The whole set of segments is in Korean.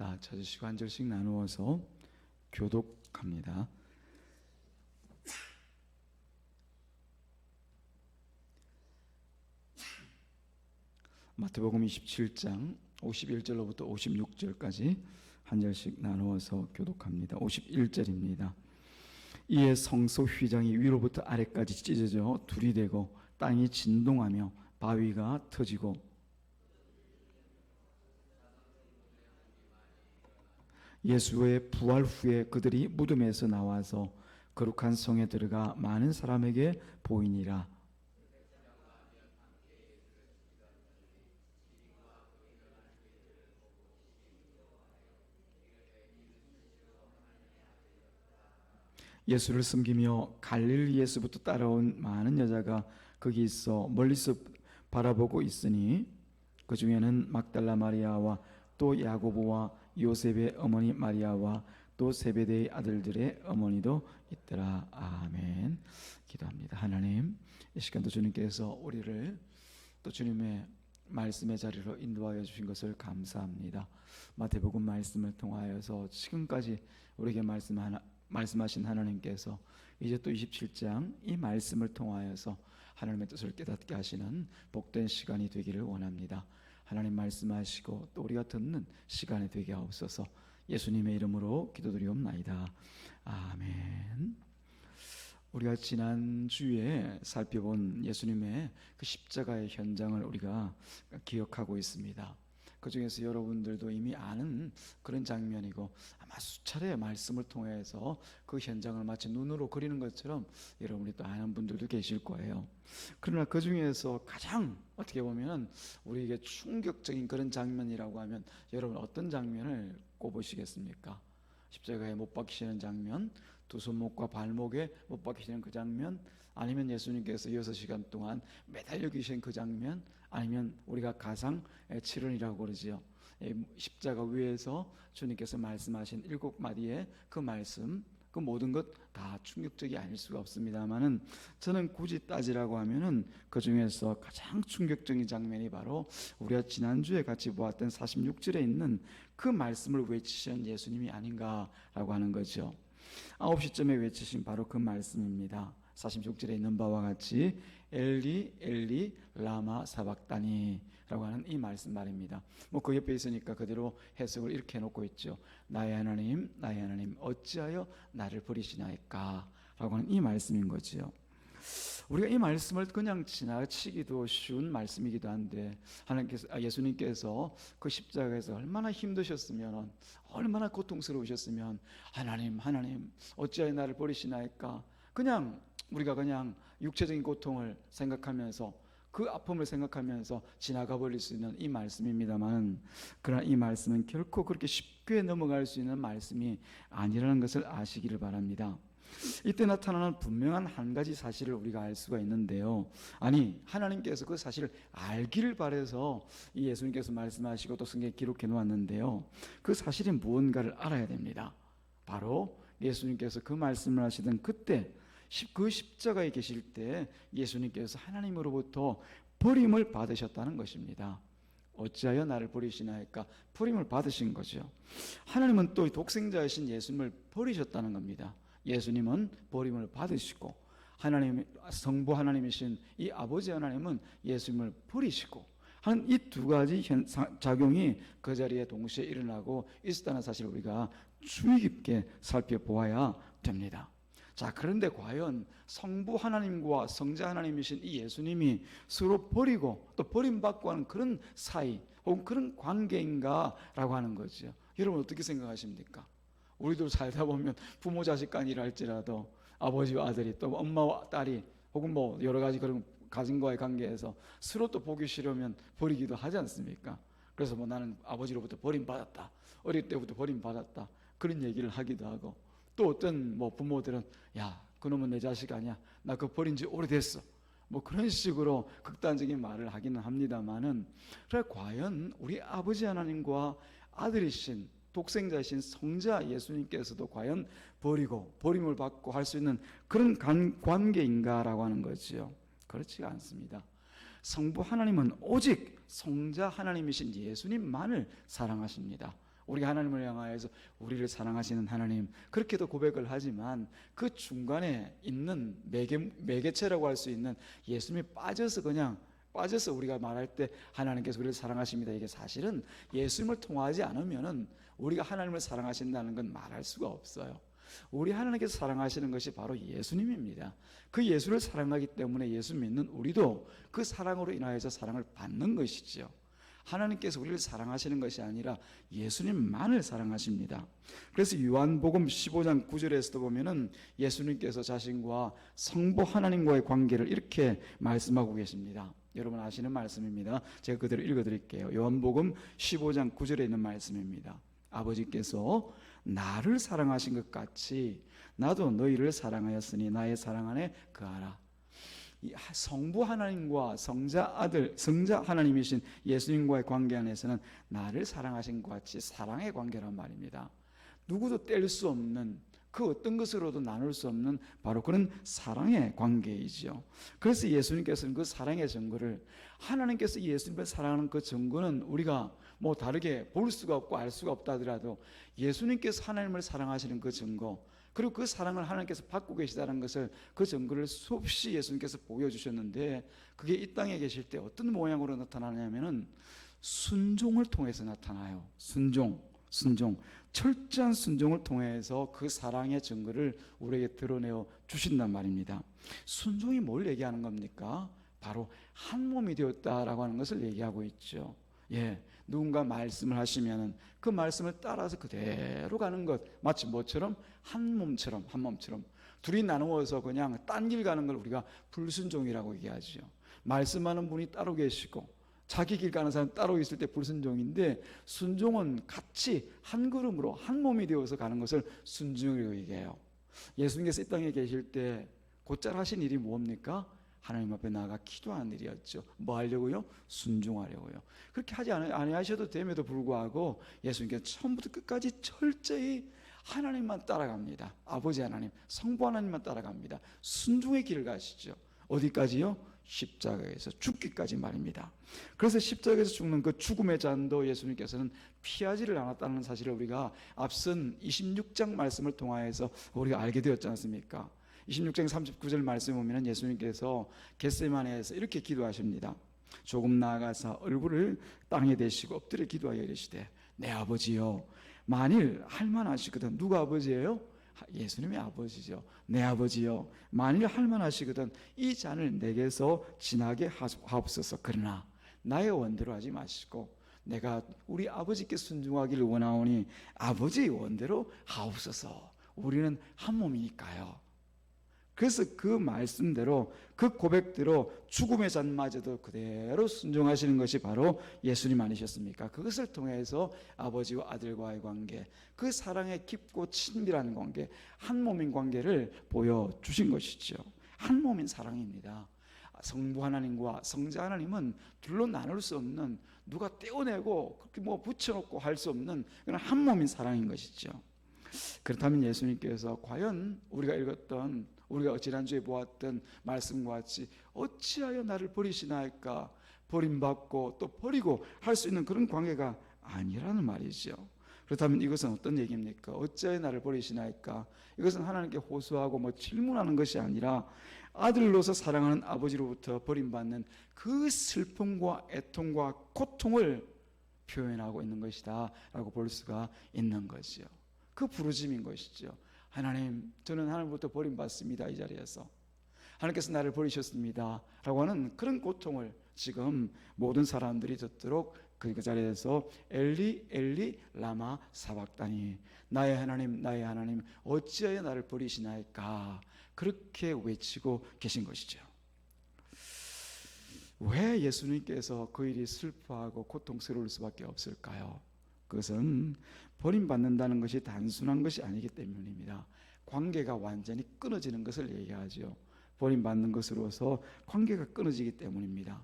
다 찾으시고 한 절씩 나누어서 교독합니다. 마태복음 27장 51절로부터 56절까지 한 절씩 나누어서 교독합니다. 51절입니다. 이에 성소 휘장이 위로부터 아래까지 찢어져 둘이 되고 땅이 진동하며 바위가 터지고 예수의 부활 후에 그들이 무덤에서 나와서 거룩한 성에 들어가 많은 사람에게 보이니라. 예수를 섬기며 갈릴리에서부터 따라온 많은 여자가 거기 있어 멀리서 바라보고 있으니 그 중에는 막달라 마리아와 또 야고보와 요셉의 어머니 마리아와 또 세베대의 아들들의 어머니도 있더라. 아멘. 기도합니다. 하나님, 이 시간도 주님께서 우리를 또 주님의 말씀의 자리로 인도하여 주신 것을 감사합니다. 마태복음 말씀을 통하여서 지금까지 우리에게 말씀하신 하나님께서 이제 또 27장 이 말씀을 통하여서 하나님의 뜻을 깨닫게 하시는 복된 시간이 되기를 원합니다. 하나님 말씀하시고 또 우리가 듣는 시간이 되게 하옵소서. 예수님의 이름으로 기도드리옵나이다. 아멘. 우리가 지난주에 살펴본 예수님의 그 십자가의 현장을 우리가 기억하고 있습니다. 그 중에서 여러분들도 이미 아는 그런 장면이고 아마 수차례 말씀을 통해서 그 현장을 마치 눈으로 그리는 것처럼 여러분이 또 아는 분들도 계실 거예요. 그러나 그 중에서 가장 어떻게 보면 우리에게 충격적인 그런 장면이라고 하면 여러분 어떤 장면을 꼽으시겠습니까? 십자가에 못 박히시는 장면, 두 손목과 발목에 못 박히시는 그 장면, 아니면 예수님께서 6시간 동안 매달려 계신 그 장면, 아니면 우리가 가상 7원이라고 그러지요. 십자가 위에서 주님께서 말씀하신 7마디의 그 말씀, 그 모든 것 다 충격적이 아닐 수가 없습니다만은 저는 굳이 따지라고 하면은 그 중에서 가장 충격적인 장면이 바로 우리가 지난주에 같이 보았던 46절에 있는 그 말씀을 외치신 예수님이 아닌가라고 하는 거죠. 9시쯤에 외치신 바로 그 말씀입니다. 46절에 있는 바와 같이 엘리 엘리 라마 사박다니 라고 하는 이 말씀 말입니다. 그 옆에 있으니까 그대로 해석을 이렇게 해놓고 있죠. 나의 하나님 어찌하여 나를 버리시나이까 라고 하는 이 말씀인 거지요. 우리가 이 말씀을 그냥 지나치기도 쉬운 말씀이기도 한데 예수님께서 그 십자가에서 얼마나 힘드셨으면, 얼마나 고통스러우셨으면 하나님 어찌하여 나를 버리시나이까, 우리가 그냥 육체적인 고통을 생각하면서 그 아픔을 생각하면서 지나가 버릴 수 있는 이 말씀입니다만, 그러나 이 말씀은 결코 그렇게 쉽게 넘어갈 수 있는 말씀이 아니라는 것을 아시기를 바랍니다. 이때 나타나는 분명한 한 가지 사실을 우리가 알 수가 있는데요. 하나님께서 그 사실을 알기를 바라서 이 예수님께서 말씀하시고 또 성경에 기록해 놓았는데요. 그 사실이 무언가를 알아야 됩니다. 바로 예수님께서 그 말씀을 하시던 그때 그 십자가에 계실 때 예수님께서 하나님으로부터 버림을 받으셨다는 것입니다. 어찌하여 나를 버리시나이까, 버림을 받으신 거죠. 하나님은 또 독생자이신 예수님을 버리셨다는 겁니다. 예수님은 버림을 받으시고 성부 하나님이신 이 아버지 하나님은 예수님을 버리시고 하는 이 두 가지 작용이 그 자리에 동시에 일어나고 있었다는 사실을 우리가 주의 깊게 살펴보아야 됩니다. 자, 그런데 과연 성부 하나님과 성자 하나님이신 이 예수님이 서로 버리고 또 버림받고 하는 그런 사이 혹은 그런 관계인가라고 하는 거죠. 여러분 어떻게 생각하십니까? 우리도 살다 보면 부모 자식 간이라 할지라도 아버지와 아들이 또 엄마와 딸이 혹은 여러 가지 그런 가정과의 관계에서 서로 또 보기 싫으면 버리기도 하지 않습니까? 그래서 나는 아버지로부터 버림받았다, 어릴 때부터 버림받았다, 그런 얘기를 하기도 하고, 또 어떤 부모들은 야, 그놈은 내 자식 아니야, 나 그거 버린 지 오래됐어, 그런 식으로 극단적인 말을 하기는 합니다만은, 그래 과연 우리 아버지 하나님과 아들이신 독생자이신 성자 예수님께서도 과연 버리고 버림을 받고 할 수 있는 그런 관계인가라고 하는 거지요. 그렇지가 않습니다. 성부 하나님은 오직 성자 하나님이신 예수님만을 사랑하십니다. 우리가 하나님을 향하여서 우리를 사랑하시는 하나님, 그렇게도 고백을 하지만 그 중간에 있는 매개체라고 할 수 있는 예수님이 빠져서 우리가 말할 때 하나님께서 우리를 사랑하십니다, 이게 사실은 예수님을 통하지 않으면은 우리가 하나님을 사랑하신다는 건 말할 수가 없어요. 우리 하나님께서 사랑하시는 것이 바로 예수님입니다. 그 예수를 사랑하기 때문에 예수 믿는 우리도 그 사랑으로 인하여서 사랑을 받는 것이죠. 하나님께서 우리를 사랑하시는 것이 아니라 예수님만을 사랑하십니다. 그래서 요한복음 15장 9절에서도 보면은 예수님께서 자신과 성부 하나님과의 관계를 이렇게 말씀하고 계십니다. 여러분 아시는 말씀입니다. 제가 그대로 읽어드릴게요. 요한복음 15장 9절에 있는 말씀입니다. 아버지께서 나를 사랑하신 것 같이 나도 너희를 사랑하였으니 나의 사랑 안에 거하라. 이 성부 하나님과 성자 하나님이신 예수님과의 관계 안에서는 나를 사랑하신 것 같이 사랑의 관계란 말입니다. 누구도 뗄 수 없는, 그 어떤 것으로도 나눌 수 없는 바로 그런 사랑의 관계이죠. 그래서 예수님께서는 그 사랑의 증거를, 하나님께서 예수님을 사랑하는 그 증거는 우리가 뭐 다르게 볼 수가 없고 알 수가 없다 하더라도 예수님께서 하나님을 사랑하시는 그 증거, 그리고 그 사랑을 하나님께서 받고 계시다는 것을, 그 증거를 수없이 예수님께서 보여주셨는데, 그게 이 땅에 계실 때 어떤 모양으로 나타나냐면은 순종을 통해서 나타나요. 순종. 철저한 순종을 통해서 그 사랑의 증거를 우리에게 드러내어 주신단 말입니다. 순종이 뭘 얘기하는 겁니까? 바로 한 몸이 되었다라고 하는 것을 얘기하고 있죠. 누군가 말씀을 하시면은 그 말씀을 따라서 그대로 가는 것, 마치 뭐처럼? 한 몸처럼. 둘이 나누어서 그냥 딴 길 가는 걸 우리가 불순종이라고 얘기하죠. 말씀하는 분이 따로 계시고 자기 길 가는 사람 따로 있을 때 불순종인데, 순종은 같이 한 걸음으로 한 몸이 되어서 가는 것을 순종이라고 얘기해요. 예수님께서 이 땅에 계실 때 곧잘 하신 일이 뭡니까? 하나님 앞에 나아가 기도하는 일이었죠. 뭐 하려고요? 순종하려고요. 그렇게 하지 아니하셔도 됨에도 불구하고 예수님께서 처음부터 끝까지 철저히 하나님만 따라갑니다. 아버지 하나님, 성부 하나님만 따라갑니다. 순종의 길을 가시죠. 어디까지요? 십자가에서 죽기까지 말입니다. 그래서 십자가에서 죽는 그 죽음의 잔도 예수님께서는 피하지를 않았다는 사실을 우리가 앞선 26장 말씀을 통하여서 우리가 알게 되었지 않습니까? 26장 39절 말씀에 보면 예수님께서 겟세마네에서 이렇게 기도하십니다. 조금 나아가서 얼굴을 땅에 대시고 엎드려 기도하여 이르시되, 내 아버지여, 만일 할만하시거든. 누가 아버지예요? 예수님의 아버지죠. 내 아버지여, 만일 할만하시거든 이 잔을 내게서 지나게 하옵소서. 그러나 나의 원대로 하지 마시고 내가 우리 아버지께 순종하기를 원하오니 아버지의 원대로 하옵소서. 우리는 한 몸이니까요. 그래서 그 말씀대로, 그 고백대로 죽음의 잔마저도 그대로 순종하시는 것이 바로 예수님 아니셨습니까? 그것을 통해서 아버지와 아들과의 관계, 그 사랑의 깊고 친밀한 관계, 한 몸인 관계를 보여주신 것이죠. 한 몸인 사랑입니다. 성부 하나님과 성자 하나님은 둘로 나눌 수 없는, 누가 떼어내고 그렇게 뭐 붙여놓고 할 수 없는 그런 한 몸인 사랑인 것이죠. 그렇다면 예수님께서 과연 우리가 읽었던, 우리가 지난주에 보았던 말씀과 같이 어찌하여 나를 버리시나이까, 버림받고 또 버리고 할 수 있는 그런 관계가 아니라는 말이죠. 그렇다면 이것은 어떤 얘기입니까? 어찌하여 나를 버리시나이까? 이것은 하나님께 호소하고 뭐 질문하는 것이 아니라 아들로서 사랑하는 아버지로부터 버림받는 그 슬픔과 애통과 고통을 표현하고 있는 것이다 라고 볼 수가 있는 거죠. 그 부르짐인 것이죠. 하나님, 저는 하나님부터 버림받습니다. 이 자리에서 하나님께서 나를 버리셨습니다 라고 하는 그런 고통을 지금 모든 사람들이 듣도록 그 자리에서 엘리 엘리 라마 사박다니, 나의 하나님 어찌하여 나를 버리시나이까, 그렇게 외치고 계신 것이죠. 왜 예수님께서 그 일이 슬퍼하고 고통스러울 수밖에 없을까요? 그것은 버림받는다는 것이 단순한 것이 아니기 때문입니다. 관계가 완전히 끊어지는 것을 얘기하죠. 버림받는 것으로서 관계가 끊어지기 때문입니다.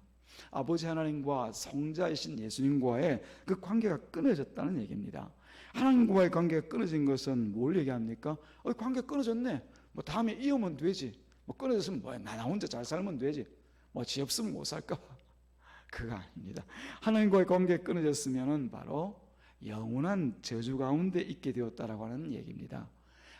아버지 하나님과 성자이신 예수님과의 그 관계가 끊어졌다는 얘기입니다. 하나님과의 관계가 끊어진 것은 뭘 얘기합니까? 관계가 끊어졌네, 뭐 다음에 이으면 되지, 뭐 끊어졌으면 뭐야, 나 혼자 잘 살면 되지, 뭐 지 없으면 못 살까 봐. 그거 아닙니다. 하나님과의 관계가 끊어졌으면 바로 영원한 저주 가운데 있게 되었다라고 하는 얘기입니다.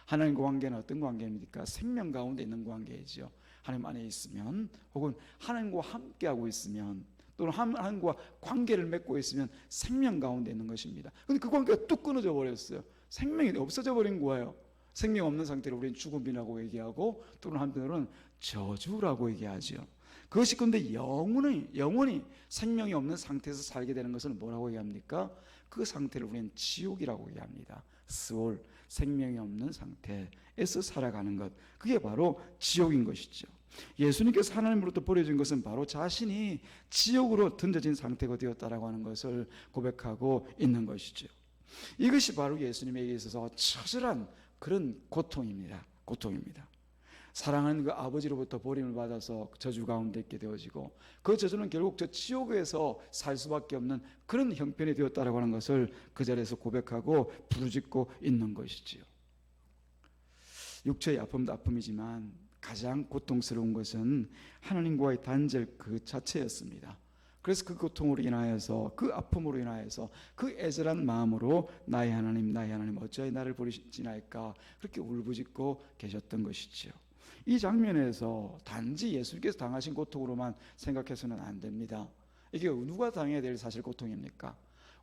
하나님과 관계는 어떤 관계입니까? 생명 가운데 있는 관계이죠. 하나님 안에 있으면, 혹은 하나님과 함께하고 있으면, 또는 하나님과 관계를 맺고 있으면 생명 가운데 있는 것입니다. 그런데 그 관계가 뚝 끊어져 버렸어요. 생명이 없어져 버린 거예요. 생명 없는 상태를 우리는 죽음이라고 얘기하고, 또는 한편으로는 저주라고 얘기하죠. 그것이 근데 영원히 생명이 없는 상태에서 살게 되는 것은 뭐라고 얘기합니까? 그 상태를 우리는 지옥이라고 얘기합니다. 스올, 생명이 없는 상태에서 살아가는 것, 그게 바로 지옥인 것이죠. 예수님께서 하나님으로부터 버려진 것은 바로 자신이 지옥으로 던져진 상태가 되었다라고 하는 것을 고백하고 있는 것이죠. 이것이 바로 예수님에게 있어서 처절한 그런 고통입니다. 사랑하는 그 아버지로부터 버림을 받아서 저주 가운데 있게 되어지고, 그 저주는 결국 저 지옥에서 살 수밖에 없는 그런 형편이 되었다라고 하는 것을 그 자리에서 고백하고 부르짖고 있는 것이지요. 육체의 아픔도 아픔이지만 가장 고통스러운 것은 하나님과의 단절 그 자체였습니다. 그래서 그 고통으로 인하여서, 그 아픔으로 인하여서 그 애절한 마음으로 나의 하나님 어찌하여 나를 버리시나이까, 그렇게 울부짖고 계셨던 것이지요. 이 장면에서 단지 예수님께서 당하신 고통으로만 생각해서는 안 됩니다. 이게 누가 당해야 될 사실 고통입니까?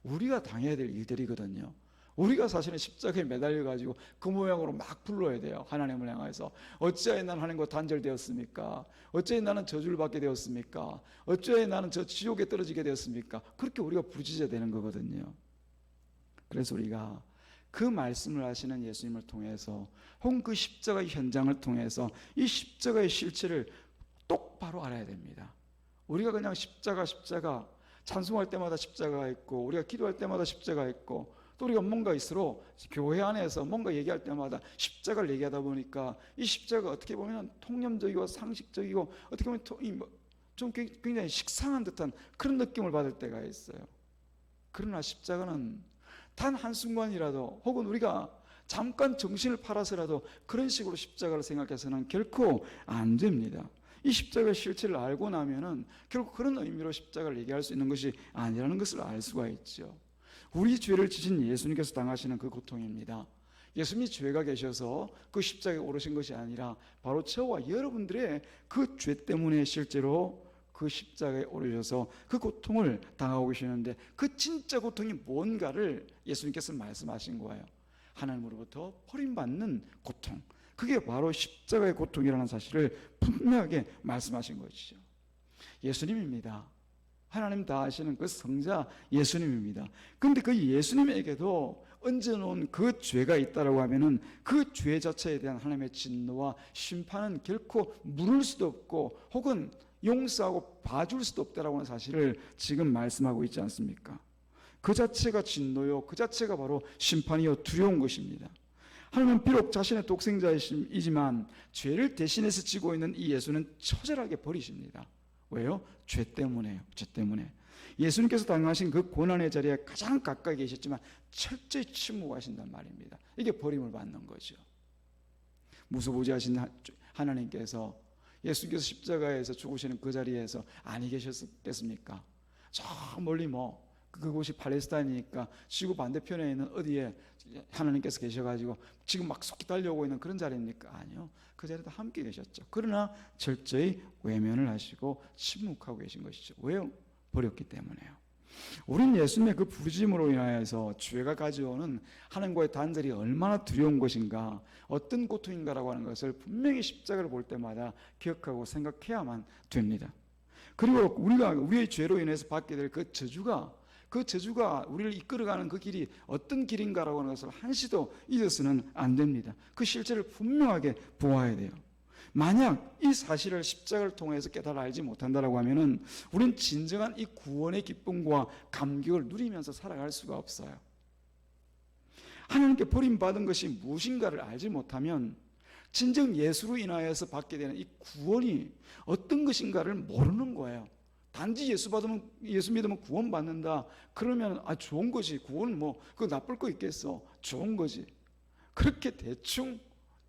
우리가 당해야 될 일들이거든요. 우리가 사실은 십자가에 매달려 가지고 그 모양으로 막 불러야 돼요. 하나님을 향해서 어찌하여 나는 하나님과 단절되었습니까? 어찌하여 나는 저주를 받게 되었습니까? 어찌하여 나는 저 지옥에 떨어지게 되었습니까? 그렇게 우리가 부르짖어야 되는 거거든요. 그래서 우리가 그 말씀을 하시는 예수님을 통해서, 혹은 그 십자가의 현장을 통해서 이 십자가의 실체를 똑바로 알아야 됩니다. 우리가 그냥 십자가 찬송할 때마다 십자가가 있고, 우리가 기도할 때마다 십자가가 있고, 또 우리가 뭔가 있으로 교회 안에서 뭔가 얘기할 때마다 십자가를 얘기하다 보니까 이 십자가가 어떻게 보면 통념적이고 상식적이고, 어떻게 보면 좀 굉장히 식상한 듯한 그런 느낌을 받을 때가 있어요. 그러나 십자가는 단 한순간이라도, 혹은 우리가 잠깐 정신을 팔아서라도 그런 식으로 십자가를 생각해서는 결코 안 됩니다. 이 십자가의 실체를 알고 나면은 결국 그런 의미로 십자가를 얘기할 수 있는 것이 아니라는 것을 알 수가 있죠. 우리 죄를 지신 예수님께서 당하시는 그 고통입니다. 예수님이 죄가 계셔서 그 십자가에 오르신 것이 아니라 바로 저와 여러분들의 그 죄 때문에 실제로 그 십자가에 오르셔서 그 고통을 당하고 계시는데, 그 진짜 고통이 뭔가를 예수님께서 말씀하신 거예요. 하나님으로부터 버림받는 고통, 그게 바로 십자가의 고통이라는 사실을 분명하게 말씀하신 것이죠. 예수님입니다. 하나님 다 아시는 그 성자 예수님입니다. 그런데 그 예수님에게도 얹어놓은 그 죄가 있다라고 하면은 그 죄 자체에 대한 하나님의 진노와 심판은 결코 물을 수도 없고, 혹은 용서하고 봐줄 수도 없다라고 하는 사실을 지금 말씀하고 있지 않습니까? 그 자체가 진노요, 그 자체가 바로 심판이요, 두려운 것입니다. 하나님은 비록 자신의 독생자이지만 죄를 대신해서 지고 있는 이 예수는 처절하게 버리십니다. 왜요? 죄 때문에요. 죄 때문에. 예수님께서 당하신 그 고난의 자리에 가장 가까이 계셨지만 철저히 침묵하신단 말입니다. 이게 버림을 받는 거죠. 무소부지하신 하나님께서 예수님께서 십자가에서 죽으시는 그 자리에서 아니 계셨겠습니까? 저 멀리 그곳이 팔레스타인이니까 지구 반대편에 있는 어디에 하나님께서 계셔가지고 지금 막 속히 달려오고 있는 그런 자리입니까? 아니요. 그 자리에도 함께 계셨죠. 그러나 철저히 외면을 하시고 침묵하고 계신 것이죠. 왜요? 버렸기 때문에요. 우리는 예수님의 그 부르심으로 인하여서 죄가 가져오는 하나님과의 단절이 얼마나 두려운 것인가, 어떤 고통인가라고 하는 것을 분명히 십자가를 볼 때마다 기억하고 생각해야만 됩니다. 그리고 우리의 죄로 인해서 받게 될 그 저주가 우리를 이끌어가는 그 길이 어떤 길인가라고 하는 것을 한시도 잊어서는 안 됩니다. 그 실체를 분명하게 보아야 돼요. 만약 이 사실을 십자가를 통해서 깨달아 알지 못한다라고 하면은 우리는 진정한 이 구원의 기쁨과 감격을 누리면서 살아갈 수가 없어요. 하나님께 버림받은 것이 무엇인가를 알지 못하면 진정 예수로 인하여서 받게 되는 이 구원이 어떤 것인가를 모르는 거예요. 단지 예수 믿으면 구원 받는다. 그러면 좋은 거지. 구원은 그거 나쁠 거 있겠어. 좋은 거지. 그렇게 대충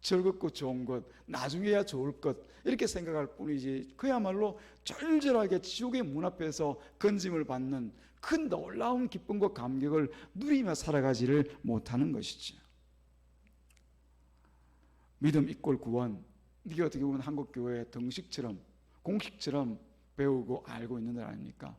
즐겁고 좋은 것, 나중에야 좋을 것, 이렇게 생각할 뿐이지, 그야말로 절절하게 지옥의 문 앞에서 건짐을 받는 그 놀라운 기쁨과 감격을 누리며 살아가지를 못하는 것이죠. 믿음 이꼴 구원, 이게 어떻게 보면 한국 교회의 등식처럼 공식처럼 배우고 알고 있는 줄 아닙니까?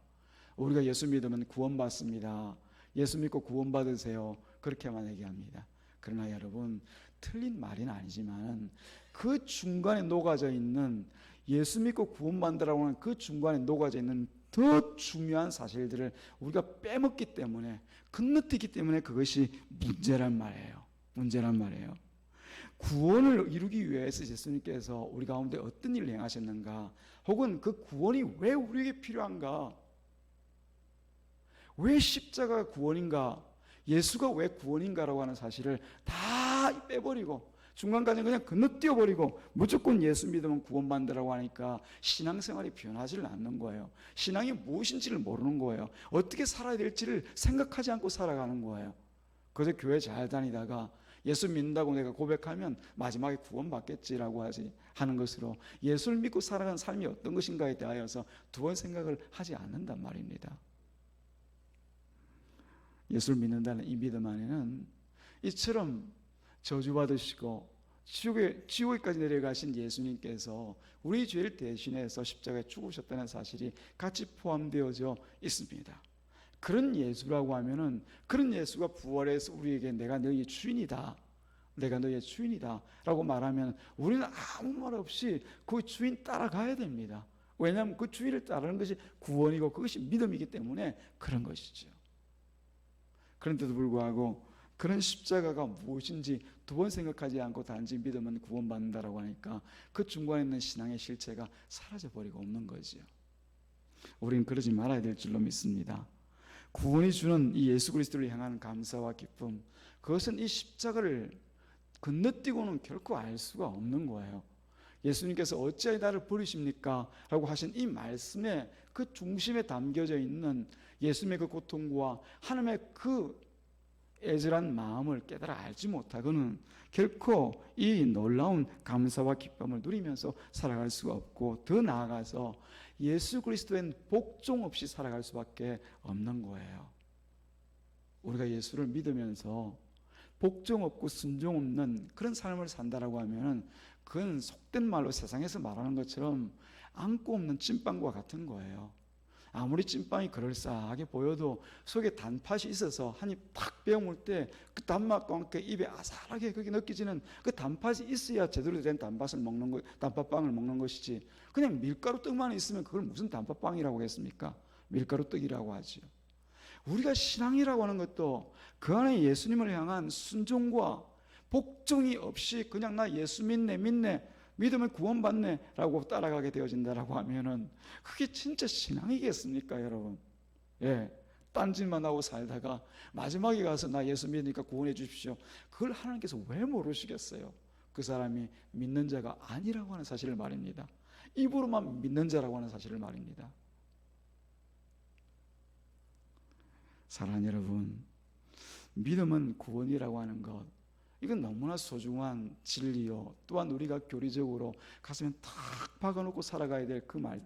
우리가 예수 믿으면 구원받습니다. 예수 믿고 구원받으세요. 그렇게만 얘기합니다. 그러나 여러분, 틀린 말은 아니지만 그 중간에 녹아져 있는, 예수 믿고 구원받으라고 하는 그 중간에 녹아져 있는 더 중요한 사실들을 우리가 빼먹기 때문에, 건너뛰기 때문에 그것이 문제란 말이에요. 구원을 이루기 위해서 예수님께서 우리 가운데 어떤 일을 행하셨는가, 혹은 그 구원이 왜 우리에게 필요한가, 왜 십자가가 구원인가, 예수가 왜 구원인가라고 하는 사실을 다 빼버리고 중간까지 그냥 건너뛰어버리고 무조건 예수 믿으면 구원받는다라고 하니까 신앙생활이 변하지를 않는 거예요. 신앙이 무엇인지를 모르는 거예요. 어떻게 살아야 될지를 생각하지 않고 살아가는 거예요. 그래서 교회 잘 다니다가 예수 믿는다고 내가 고백하면 마지막에 구원받겠지라고 하는 것으로 예수를 믿고 살아가는 삶이 어떤 것인가에 대하여서 두 번 생각을 하지 않는단 말입니다. 예수를 믿는다는 이 믿음 안에는 이처럼 저주받으시고 지옥에까지 내려가신 예수님께서 우리 죄를 대신해서 십자가에 죽으셨다는 사실이 같이 포함되어져 있습니다. 그런 예수라고 하면은, 그런 예수가 부활해서 우리에게 내가 너희의 주인이다, 내가 너희의 주인이다 라고 말하면 우리는 아무 말 없이 그 주인 따라가야 됩니다. 왜냐하면 그 주인을 따르는 것이 구원이고 그것이 믿음이기 때문에 그런 것이죠. 그런데도 불구하고 그런 십자가가 무엇인지 두 번 생각하지 않고 단지 믿으면 구원받는다라고 하니까 그 중간에 있는 신앙의 실체가 사라져버리고 없는 거죠. 우리는 그러지 말아야 될 줄로 믿습니다. 구원이 주는 이 예수 그리스도를 향한 감사와 기쁨, 그것은 이 십자가를 건너뛰고는 결코 알 수가 없는 거예요. 예수님께서 어찌하여 나를 버리십니까? 라고 하신 이 말씀에 그 중심에 담겨져 있는 예수님의 그 고통과 하나님의 그 애절한 마음을 깨달아 알지 못하고는 결코 이 놀라운 감사와 기쁨을 누리면서 살아갈 수가 없고, 더 나아가서 예수 그리스도의 복종 없이 살아갈 수밖에 없는 거예요. 우리가 예수를 믿으면서 복종 없고 순종 없는 그런 삶을 산다라고 하면 그건 속된 말로 세상에서 말하는 것처럼 안고 없는 찐빵과 같은 거예요. 아무리 찐빵이 그럴싸하게 보여도 속에 단팥이 있어서 한 입 탁 베어물 때 그 단맛과 함께 입에 아삭하게 그게 느껴지는 그 단팥이 있어야 제대로 된 단팥을 먹는 거, 단팥빵을 먹는 것이지, 그냥 밀가루 떡만 있으면 그걸 무슨 단팥빵이라고 하겠습니까? 밀가루 떡이라고 하죠. 우리가 신앙이라고 하는 것도 그 안에 예수님을 향한 순종과 복종이 없이 그냥 나 예수 믿네 믿으면 구원받네 라고 따라가게 되어진다라고 하면은 그게 진짜 신앙이겠습니까, 여러분? 예, 딴짓만 하고 살다가 마지막에 가서 나 예수 믿으니까 구원해 주십시오, 그걸 하나님께서 왜 모르시겠어요? 그 사람이 믿는 자가 아니라고 하는 사실을 말입니다. 입으로만 믿는 자라고 하는 사실을 말입니다. 사랑하는 여러분, 믿음은 구원이라고 하는 것, 이건 너무나 소중한 진리요, 또한 우리가 교리적으로 가슴에 탁 박아놓고 살아가야 될 그 말,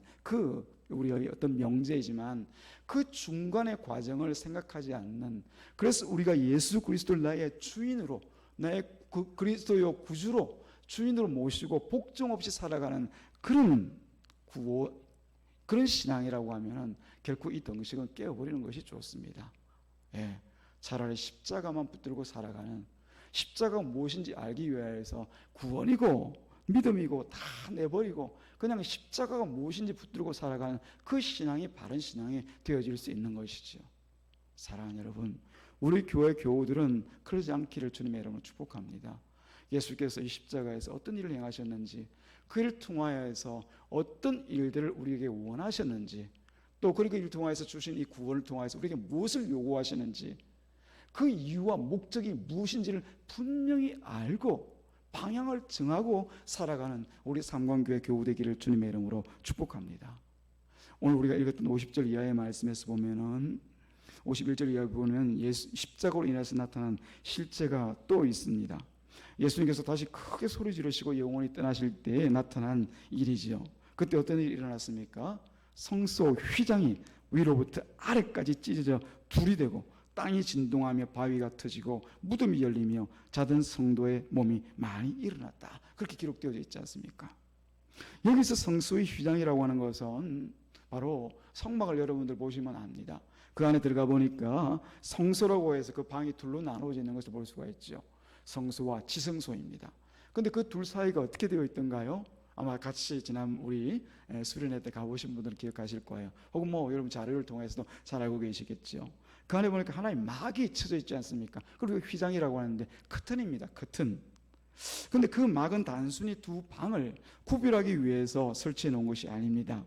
우리의 어떤 명제이지만 그 중간의 과정을 생각하지 않는, 그래서 우리가 예수 그리스도를 나의 주인으로, 나의 그리스도요 구주로 주인으로 모시고 복종 없이 살아가는 그런 그런 신앙이라고 하면은 결코 이 덩식은 깨어버리는 것이 좋습니다. 예, 차라리 십자가만 붙들고 살아가는, 십자가가 무엇인지 알기 위해서 구원이고 믿음이고 다 내버리고 그냥 십자가가 무엇인지 붙들고 살아가는 그 신앙이 바른 신앙이 되어질 수 있는 것이죠. 사랑하는 여러분, 우리 교회 교우들은 그러지 않기를 주님의 이름으로 축복합니다. 예수께서 이 십자가에서 어떤 일을 행하셨는지, 그 일을 통하여서 어떤 일들을 우리에게 원하셨는지, 또 그리고 이를 통하여서 주신 이 구원을 통하여서 우리에게 무엇을 요구하시는지, 그 이유와 목적이 무엇인지를 분명히 알고 방향을 정하고 살아가는 우리 삼관교회 교우 되기를 주님의 이름으로 축복합니다. 오늘 우리가 읽었던 50절 이하의 말씀에서 보면은 51절 이하에 보면 십자가로 인해서 나타난 실제가 또 있습니다. 예수님께서 다시 크게 소리 지르시고 영원히 떠나실 때에 나타난 일이지요. 그때 어떤 일이 일어났습니까? 성소 휘장이 위로부터 아래까지 찢어져 둘이 되고 땅이 진동하며 바위가 터지고 무덤이 열리며 자던 성도의 몸이 많이 일어났다. 그렇게 기록되어 있지 않습니까? 여기서 성소의 휘장이라고 하는 것은 바로 성막을 여러분들 보시면 압니다. 그 안에 들어가 보니까 성소라고 해서 그 방이 둘로 나누어져 있는 것을 볼 수가 있죠. 성소와 지성소입니다. 그런데 그 둘 사이가 어떻게 되어 있던가요? 아마 같이 지난 우리 수련회 때 가보신 분들은 기억하실 거예요. 혹은 뭐 여러분 자료를 통해서도 잘 알고 계시겠죠. 그 안에 보니까 하나의 막이 쳐져 있지 않습니까? 그리고 휘장이라고 하는데 커튼입니다. 커튼. 그런데 그 막은 단순히 두 방을 구별하기 위해서 설치해 놓은 것이 아닙니다.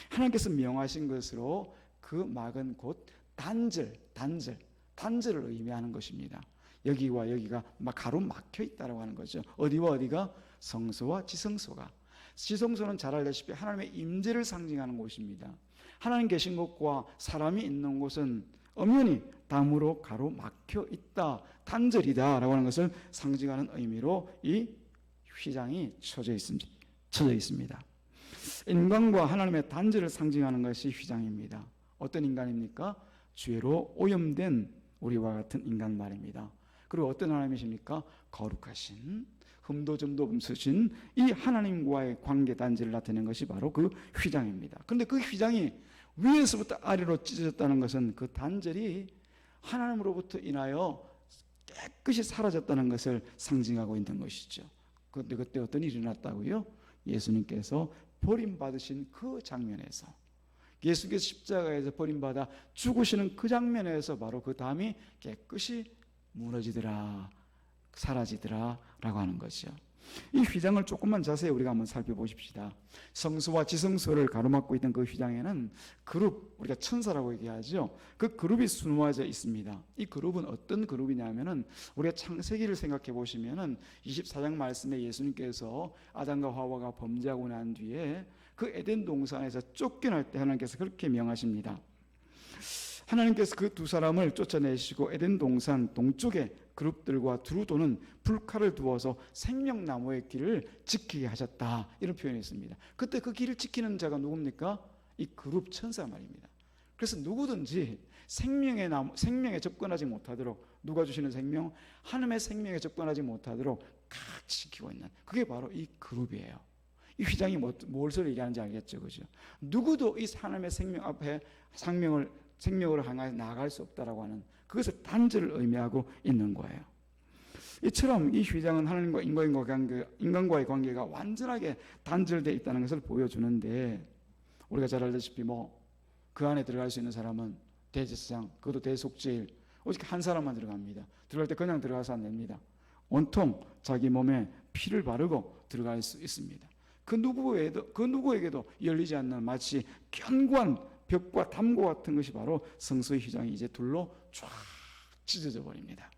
하나님께서 명하신 것으로 그 막은 곧 단절을 의미하는 것입니다. 여기와 여기가 막 가로막혀 있다고 하는 거죠. 어디와 어디가? 성소와 지성소가. 지성소는 잘 알다시피 하나님의 임재를 상징하는 곳입니다. 하나님 계신 곳과 사람이 있는 곳은 엄연히 담으로 가로막혀 있다, 단절이다 라고 하는 것을 상징하는 의미로 이 휘장이 쳐져 있습니다. 인간과 하나님의 단절을 상징하는 것이 휘장입니다. 어떤 인간입니까? 죄로 오염된 우리와 같은 인간 말입니다. 그리고 어떤 하나님이십니까? 거룩하신, 흠도 점도 없으신 이 하나님과의 관계 단절을 나타내는 것이 바로 그 휘장입니다. 그런데 그 휘장이 위에서부터 아래로 찢어졌다는 것은 그 단절이 하나님으로부터 인하여 깨끗이 사라졌다는 것을 상징하고 있는 것이죠. 그런데 그때 어떤 일이 일어났다고요? 예수님께서 버림받으신 그 장면에서, 예수께서 십자가에서 버림받아 죽으시는 그 장면에서 바로 그 담이 깨끗이 무너지더라, 사라지더라 라고 하는 것이죠. 이 휘장을 조금만 자세히 우리가 한번 살펴보십시다. 성소와 지성소를 가로막고 있던 그 휘장에는 그룹, 우리가 천사라고 얘기하죠. 그 그룹이 수놓아져 있습니다. 이 그룹은 어떤 그룹이냐면은 우리가 창세기를 생각해 보시면은 24장 말씀에 예수님께서 아담과 하와가 범죄하고 난 뒤에 그 에덴 동산에서 쫓겨날 때 하나님께서 그렇게 명하십니다. 하나님께서 그 두 사람을 쫓아내시고 에덴 동산 동쪽에 그룹들과 두루 도는 불칼을 두어서 생명나무의 길을 지키게 하셨다, 이런 표현이 있습니다. 그때 그 길을 지키는 자가 누굽니까? 이 그룹 천사 말입니다. 그래서 누구든지 생명에 접근하지 못하도록, 누가 주시는 생명? 하나님의 생명에 접근하지 못하도록 각 지키고 있는, 그게 바로 이 그룹이에요. 이 휘장이 무엇을 얘기하는지 알겠죠, 그죠? 누구도 이 하나님의 생명 앞에 생명으로 향해 나아갈 수 없다라고 하는 그것을 단절을 의미하고 있는 거예요. 이처럼 이 휘장은 하나님과 인간과의 관계가 완전하게 단절되어 있다는 것을 보여주는데, 우리가 잘 알다시피 그 안에 들어갈 수 있는 사람은 대제사장, 그것도 대속죄일, 오직 한 사람만 들어갑니다. 들어갈 때 그냥 들어가서 안 됩니다. 온통 자기 몸에 피를 바르고 들어갈 수 있습니다. 그 누구에게도 열리지 않는 마치 견고한 벽과 담과 같은 것이 바로 성소의 휘장이 이제 둘로 쫙 찢어져 버립니다.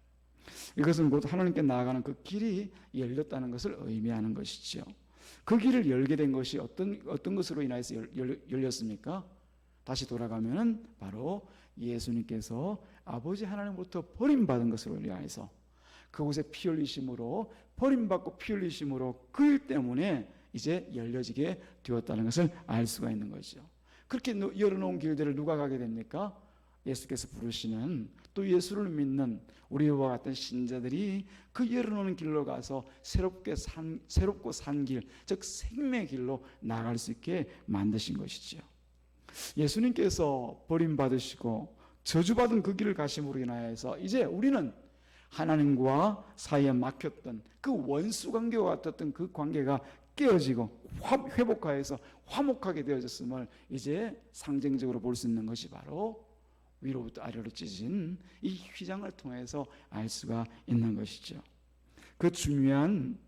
이것은 곧 하나님께 나아가는 그 길이 열렸다는 것을 의미하는 것이죠. 그 길을 열게 된 것이 어떤 것으로 인해서 열렸습니까? 다시 돌아가면은 바로 예수님께서 아버지 하나님으로부터 버림받은 것으로 인해서 그곳에 피 흘리심으로, 버림받고 피 흘리심으로 그 일 때문에 이제 열려지게 되었다는 것을 알 수가 있는 거죠. 그렇게 열어놓은 길들을 누가 가게 됩니까? 예수께서 부르시는, 또 예수를 믿는 우리와 같은 신자들이 그 열어놓은 길로 가서 새롭고 산 길, 즉 생명의 길로 나아갈 수 있게 만드신 것이죠. 예수님께서 버림받으시고 저주받은 그 길을 가심으로 인하여서 이제 우리는 하나님과 사이에 막혔던 그 원수 관계와 같았던 그 관계가 깨어지고 회복하여서 화목하게 되어졌음을 이제 상징적으로 볼 수 있는 것이 바로 위로부터 아래로 찢어진 이 휘장을 통해서 알 수가 있는 것이죠. 그 중요한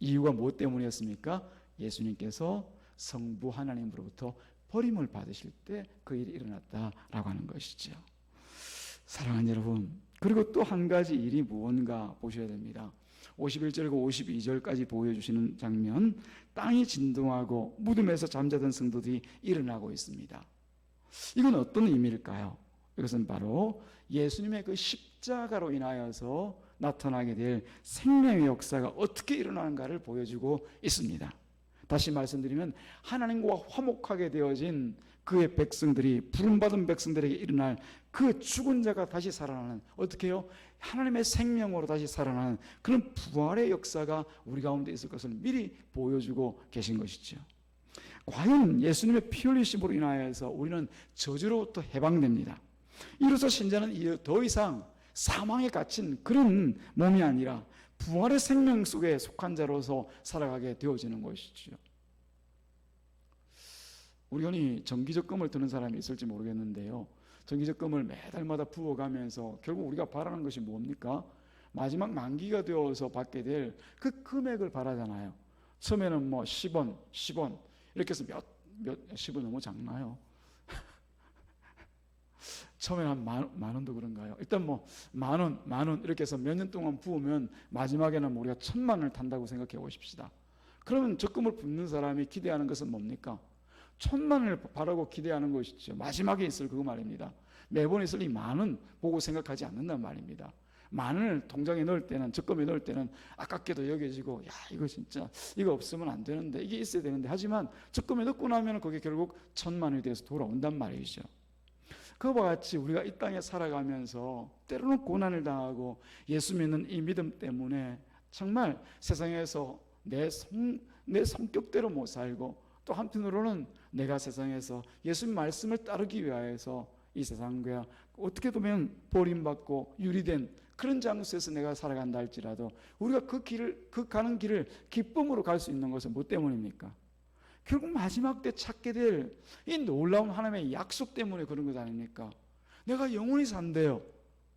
이유가 무엇 때문이었습니까? 예수님께서 성부 하나님으로부터 버림을 받으실 때 그 일이 일어났다라고 하는 것이죠. 사랑하는 여러분, 그리고 또 한 가지 일이 무언가 보셔야 됩니다. 51절과 52절까지 보여주시는 장면, 땅이 진동하고 무덤에서 잠자던 성도들이 일어나고 있습니다. 이건 어떤 의미일까요? 이것은 바로 예수님의 그 십자가로 인하여서 나타나게 될 생명의 역사가 어떻게 일어나는가를 보여주고 있습니다. 다시 말씀드리면 하나님과 화목하게 되어진 그의 백성들이, 부름받은 백성들에게 일어날 그 죽은 자가 다시 살아나는, 어떻게 해요? 하나님의 생명으로 다시 살아나는 그런 부활의 역사가 우리 가운데 있을 것을 미리 보여주고 계신 것이죠. 과연 예수님의 피 흘리심으로 인하여서 우리는 저주로부터 해방됩니다. 이로써 신자는 더 이상 사망에 갇힌 그런 몸이 아니라 부활의 생명 속에 속한 자로서 살아가게 되어지는 것이죠. 우리 흔히 정기적금을 드는 사람이 있을지 모르겠는데요, 정기적금을 매달마다 부어가면서 결국 우리가 바라는 것이 뭡니까? 마지막 만기가 되어서 받게 될 그 금액을 바라잖아요. 처음에는 뭐 10원, 10원 이렇게 해서 몇 10원 너무 작나요? 처음에는 한 만 원도 그런가요? 일단 뭐 만 원 이렇게 해서 몇 년 동안 부으면 마지막에는 우리가 1000만 원을 탄다고 생각해 보십시다. 그러면 적금을 붓는 사람이 기대하는 것은 뭡니까? 1000만 원을 바라고 기대하는 것이죠. 마지막에 있을 그거 말입니다. 매번 있을 이 만 원 보고 생각하지 않는단 말입니다. 만 원을 통장에 넣을 때는, 적금에 넣을 때는 아깝게도 여겨지고, 야 이거 진짜 이거 없으면 안 되는데, 이게 있어야 되는데, 하지만 적금에 넣고 나면 그게 결국 1000만 원이 돼서 돌아온단 말이죠. 그와 같이 우리가 이 땅에 살아가면서 때로는 고난을 당하고 예수 믿는 이 믿음 때문에 정말 세상에서 내 성격대로 못 살고, 또 한편으로는 내가 세상에서 예수님 말씀을 따르기 위하여서 이 세상과 어떻게 보면 버림받고 유리된 그런 장소에서 내가 살아간다 할지라도 우리가 그 가는 길을 기쁨으로 갈 수 있는 것은 뭐 때문입니까? 결국 마지막 때 찾게 될 이 놀라운 하나님의 약속 때문에 그런 것 아닙니까? 내가 영원히 산대요.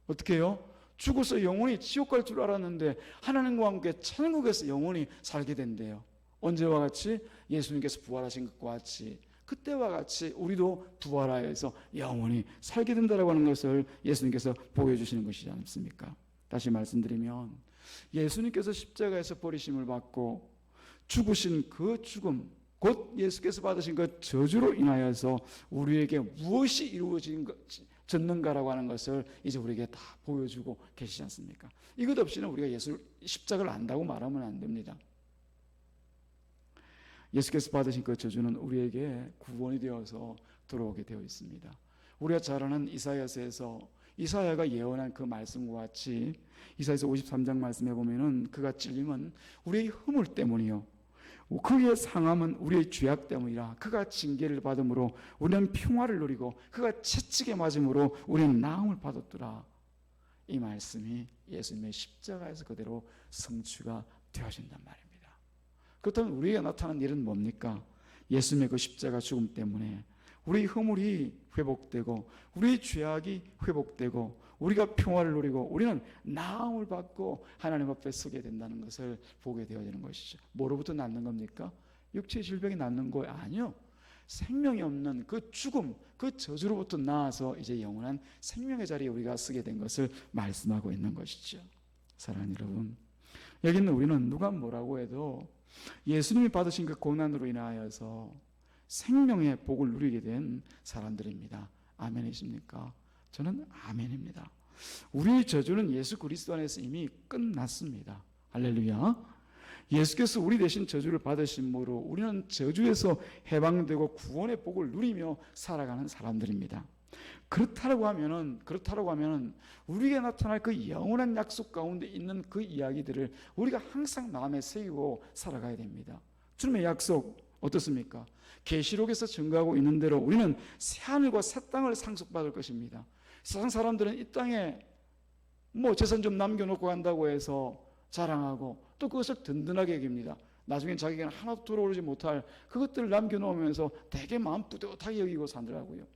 어떻게 해요? 죽어서 영원히 지옥 갈 줄 알았는데 하나님과 함께 천국에서 영원히 살게 된대요. 언제와 같이? 예수님께서 부활하신 것과 같이, 그때와 같이 우리도 부활하여서 영원히 살게 된다라고 하는 것을 예수님께서 보여주시는 것이지 않습니까? 다시 말씀드리면 예수님께서 십자가에서 버리심을 받고 죽으신 그 죽음, 곧 예수께서 받으신 그 저주로 인하여서 우리에게 무엇이 이루어졌는가라고 하는 것을 이제 우리에게 다 보여주고 계시지 않습니까? 이것 없이는 우리가 예수 십자가를 안다고 말하면 안 됩니다. 예수께서 받으신 그 저주는 우리에게 구원이 되어서 들어오게 되어 있습니다. 우리가 잘 아는 이사야서에서 이사야가 예언한 그 말씀과 같이 이사야서 53장 말씀에 보면은 그가 찔림은 우리의 허물 때문이요, 그의 상함은 우리의 죄악 때문이라. 그가 징계를 받음으로 우리는 평화를 누리고 그가 채찍에 맞음으로 우리는 나음을 받았더라. 이 말씀이 예수님의 십자가에서 그대로 성취가 되어진단 말입니다. 그렇다면 우리에게 나타난 일은 뭡니까? 예수님의 그 십자가 죽음 때문에 우리 허물이 회복되고 우리의 죄악이 회복되고 우리가 평화를 누리고 우리는 나음을 받고 하나님 앞에 서게 된다는 것을 보게 되어지는 것이죠. 뭐로부터 낫는 겁니까? 육체의 질병이 낫는 거 아니요. 생명이 없는 그 죽음, 그 저주로부터 나아서 이제 영원한 생명의 자리에 우리가 서게 된 것을 말씀하고 있는 것이죠. 사랑하는 여러분, 여기는 우리는 누가 뭐라고 해도 예수님이 받으신 그 고난으로 인하여서 생명의 복을 누리게 된 사람들입니다. 아멘이십니까? 저는 아멘입니다. 우리의 저주는 예수 그리스도 안에서 이미 끝났습니다. 할렐루야. 예수께서 우리 대신 저주를 받으심으로 우리는 저주에서 해방되고 구원의 복을 누리며 살아가는 사람들입니다. 그렇다고 하면은 우리에게 나타날 그 영원한 약속 가운데 있는 그 이야기들을 우리가 항상 마음에 새기고 살아가야 됩니다. 주님의 약속 어떻습니까? 계시록에서 증거하고 있는 대로 우리는 새하늘과 새 땅을 상속받을 것입니다. 세상 사람들은 이 땅에 뭐 재산 좀 남겨놓고 간다고 해서 자랑하고 또 그것을 든든하게 여깁니다. 나중엔 자기가 하나도 들어오지 못할 그것들을 남겨놓으면서 되게 마음 뿌듯하게 여기고 살더라고요.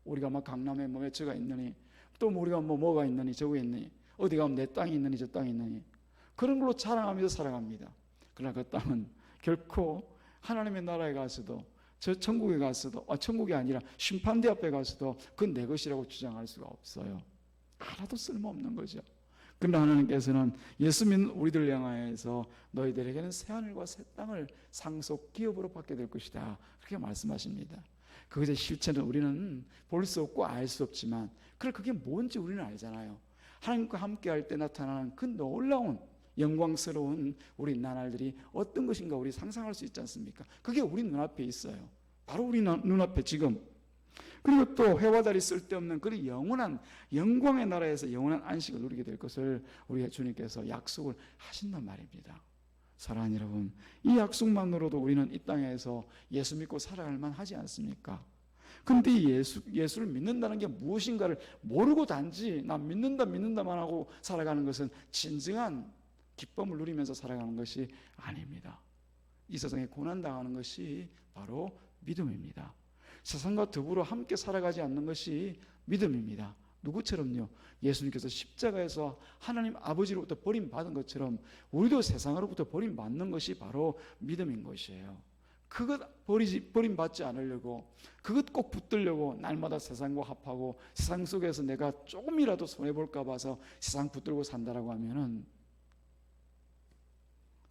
우리가 막 강남에 뭐 매처가 있느니, 또 우리가 뭐가 있느니, 저거 있느니, 어디 가면 내 땅이 있느니 저 땅이 있느니, 그런 걸로 자랑하면서 살아갑니다. 그러나 그 땅은 결코 하나님의 나라에 가서도, 저 천국에 가서도, 천국이 아니라 심판대 앞에 가서도 그건 내 것이라고 주장할 수가 없어요. 하나도 쓸모없는 거죠. 그러나 하나님께서는 예수 믿는 우리들 향하여서 너희들에게는 새하늘과 새 땅을 상속 기업으로 받게 될 것이다, 그렇게 말씀하십니다. 그것의 실체는 우리는 볼 수 없고 알 수 없지만 그게 뭔지 우리는 알잖아요. 하나님과 함께 할 때 나타나는 그 놀라운 영광스러운 우리 나날들이 어떤 것인가 우리 상상할 수 있지 않습니까? 그게 우리 눈앞에 있어요. 바로 우리 눈앞에 지금. 그리고 또 해와 달이 쓸데없는 그 영원한 영광의 나라에서 영원한 안식을 누리게 될 것을 우리 주님께서 약속을 하신단 말입니다. 사랑하는 여러분, 이 약속만으로도 우리는 이 땅에서 예수 믿고 살아갈 만하지 않습니까? 근데 예수를 믿는다는 게 무엇인가를 모르고 단지 나 믿는다만 하고 살아가는 것은 진정한 기쁨을 누리면서 살아가는 것이 아닙니다. 이 세상에 고난당하는 것이 바로 믿음입니다. 세상과 더불어 함께 살아가지 않는 것이 믿음입니다. 누구처럼요? 예수님께서 십자가에서 하나님 아버지로부터 버림받은 것처럼 우리도 세상으로부터 버림받는 것이 바로 믿음인 것이에요. 그것 버림받지 않으려고, 그것 꼭 붙들려고 날마다 세상과 합하고 세상 속에서 내가 조금이라도 손해볼까 봐서 세상 붙들고 산다라고 하면은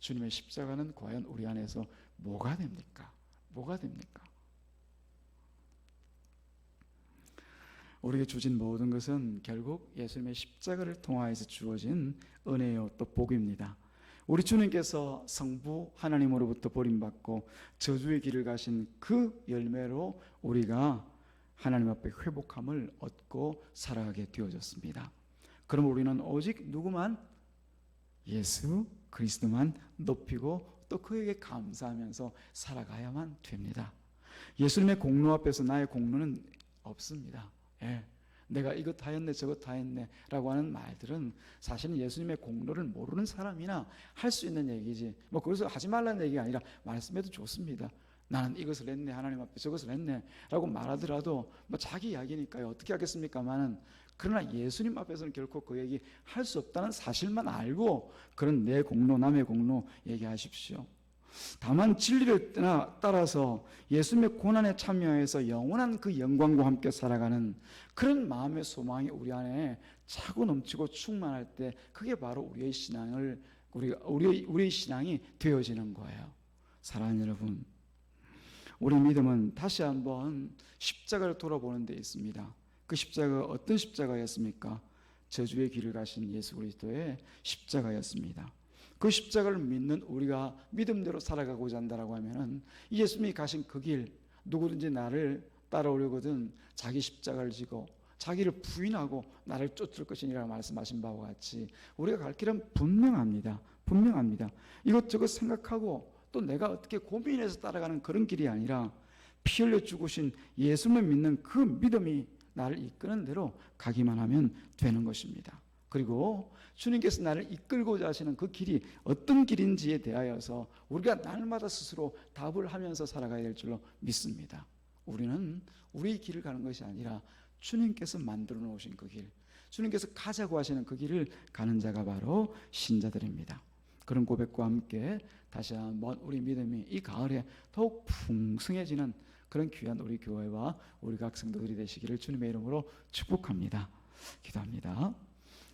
주님의 십자가는 과연 우리 안에서 뭐가 됩니까? 뭐가 됩니까? 우리에게 주신 모든 것은 결국 예수님의 십자가를 통하여서 주어진 은혜요 또 복입니다. 우리 주님께서 성부 하나님으로부터 버림받고 저주의 길을 가신 그 열매로 우리가 하나님 앞에 회복함을 얻고 살아가게 되어졌습니다. 그럼 우리는 오직 누구만? 예수 그리스도만 높이고 또 그에게 감사하면서 살아가야만 됩니다. 예수님의 공로 앞에서 나의 공로는 없습니다. 내가 이것 다 했네 저것 다 했네 라고 하는 말들은 사실은 예수님의 공로를 모르는 사람이나 할 수 있는 얘기지, 뭐 그것을 하지 말라는 얘기가 아니라 말씀해도 좋습니다. 나는 이것을 했네 하나님 앞에 저것을 했네 라고 말하더라도 뭐 자기 이야기니까요 어떻게 하겠습니까만은, 그러나 예수님 앞에서는 결코 그 얘기 할 수 없다는 사실만 알고 그런 내 공로 남의 공로 얘기하십시오. 다만 진리를 따라서 예수님의 고난에 참여해서 영원한 그 영광과 함께 살아가는 그런 마음의 소망이 우리 안에 차고 넘치고 충만할 때 그게 바로 우리의 신앙이 되어지는 거예요. 사랑하는 여러분, 우리 믿음은 다시 한번 십자가를 돌아보는 데 있습니다. 그 십자가가 어떤 십자가였습니까? 저주의 길을 가신 예수 그리스도의 십자가였습니다. 그 십자가를 믿는 우리가 믿음대로 살아가고자 한다고 하면은 예수님이 가신 그 길, 누구든지 나를 따라오려거든 자기 십자가를 지고 자기를 부인하고 나를 쫓을 것이니라 말씀하신 바와 같이 우리가 갈 길은 분명합니다. 이것저것 생각하고 또 내가 어떻게 고민해서 따라가는 그런 길이 아니라 피 흘려 죽으신 예수님을 믿는 그 믿음이 나를 이끄는 대로 가기만 하면 되는 것입니다. 그리고 주님께서 나를 이끌고자 하시는 그 길이 어떤 길인지에 대하여서 우리가 날마다 스스로 답을 하면서 살아가야 될 줄로 믿습니다. 우리는 우리의 길을 가는 것이 아니라 주님께서 만들어 놓으신 그 길, 주님께서 가자고 하시는 그 길을 가는 자가 바로 신자들입니다. 그런 고백과 함께 다시 한번 우리 믿음이 이 가을에 더욱 풍성해지는 그런 귀한 우리 교회와 우리 각 성도들이 되시기를 주님의 이름으로 축복합니다. 기도합니다.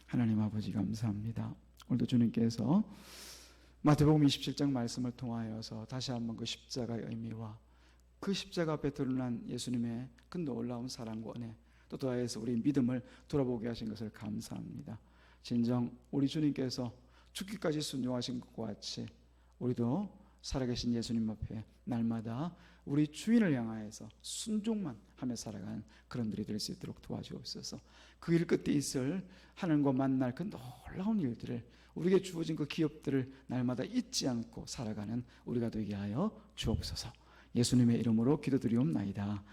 하나님 아버지 감사합니다. 오늘도 주님께서 마태복음 27장 말씀을 통하여서 다시 한번 그 십자가의 의미와 그 십자가 앞에 드러난 예수님의 그 놀라운 사랑과 은혜, 또 더하여서 우리 믿음을 돌아보게 하신 것을 감사합니다. 진정 우리 주님께서 죽기까지 순종하신 것과 같이 우리도 살아계신 예수님 앞에 날마다 우리 주인을 향하여서 순종만 하며 살아가는 그런 들이 될 수 있도록 도와주옵소서. 그 일 끝에 있을 하나님과 만날 그 놀라운 일들을, 우리에게 주어진 그 기업들을 날마다 잊지 않고 살아가는 우리가 되게 하여 주옵소서. 예수님의 이름으로 기도드리옵나이다.